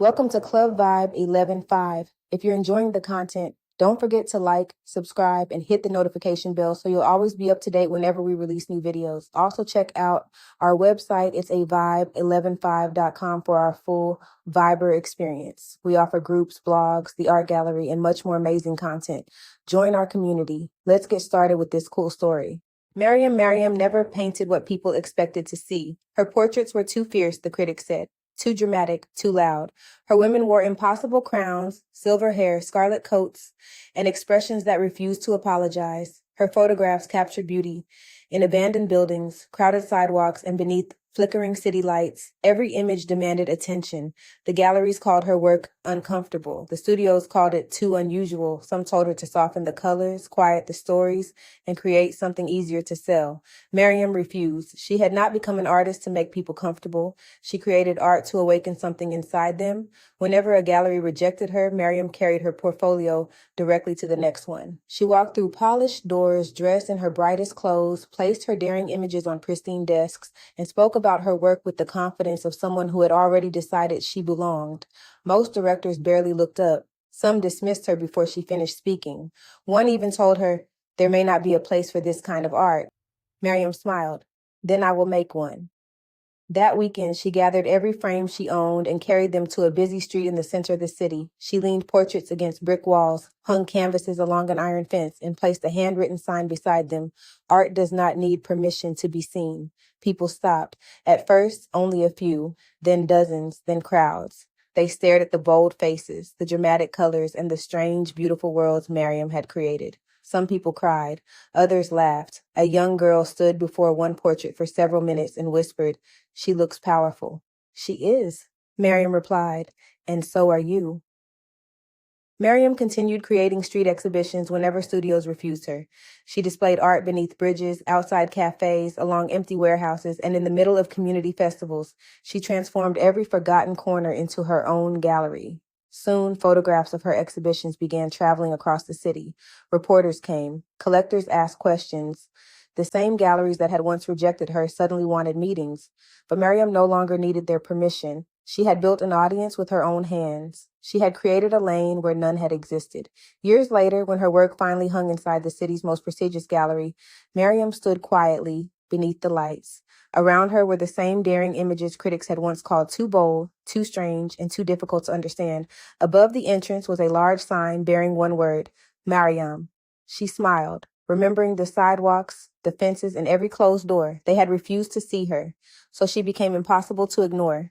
Welcome to Club Vibe 11.5. If you're enjoying the content, don't forget to like, subscribe, and hit the notification bell so you'll always be up to date whenever we release new videos. Also, check out our website. It's a vibe115.com for our full Viber experience. We offer groups, blogs, the art gallery, and much more amazing content. Join our community. Let's get started with this cool story. Mariam never painted what people expected to see. Her portraits were too fierce, the critics said. Too dramatic, too loud. Her women wore impossible crowns, silver hair, scarlet coats, and expressions that refused to apologize. Her photographs captured beauty in abandoned buildings, crowded sidewalks, and beneath flickering city lights. Every image demanded attention. The galleries called her work uncomfortable. The studios called it too unusual. Some told her to soften the colors, quiet the stories, and create something easier to sell. Mariam refused. She had not become an artist to make people comfortable. She created art to awaken something inside them. Whenever a gallery rejected her, Mariam carried her portfolio directly to the next one. She walked through polished doors, dressed in her brightest clothes, placed her daring images on pristine desks, and spoke about her work with the confidence of someone who had already decided she belonged. Most directors barely looked up. Some dismissed her before she finished speaking. One even told her, "There may not be a place for this kind of art." Mariam smiled. "Then I will make one." That weekend, she gathered every frame she owned and carried them to a busy street in the center of the city. She leaned portraits against brick walls, hung canvases along an iron fence, and placed a handwritten sign beside them. Art does not need permission to be seen. People stopped. At first, only a few, then dozens, then crowds. They stared at the bold faces, the dramatic colors, and the strange, beautiful worlds Mariam had created. Some people cried. Others laughed. A young girl stood before one portrait for several minutes and whispered, "She looks powerful." "She is," Mariam replied, "and so are you." Mariam continued creating street exhibitions whenever studios refused her. She displayed art beneath bridges, outside cafes, along empty warehouses, and in the middle of community festivals. She transformed every forgotten corner into her own gallery. Soon, photographs of her exhibitions began traveling across the city. Reporters came. Collectors asked questions. The same galleries that had once rejected her suddenly wanted meetings. But Mariam no longer needed their permission. She had built an audience with her own hands. She had created a lane where none had existed. Years later, when her work finally hung inside the city's most prestigious gallery, Mariam stood quietly beneath the lights. Around her were the same daring images critics had once called too bold, too strange, and too difficult to understand. Above the entrance was a large sign bearing one word, Mariam. She smiled, remembering the sidewalks, the fences, and every closed door. They had refused to see her, so she became impossible to ignore.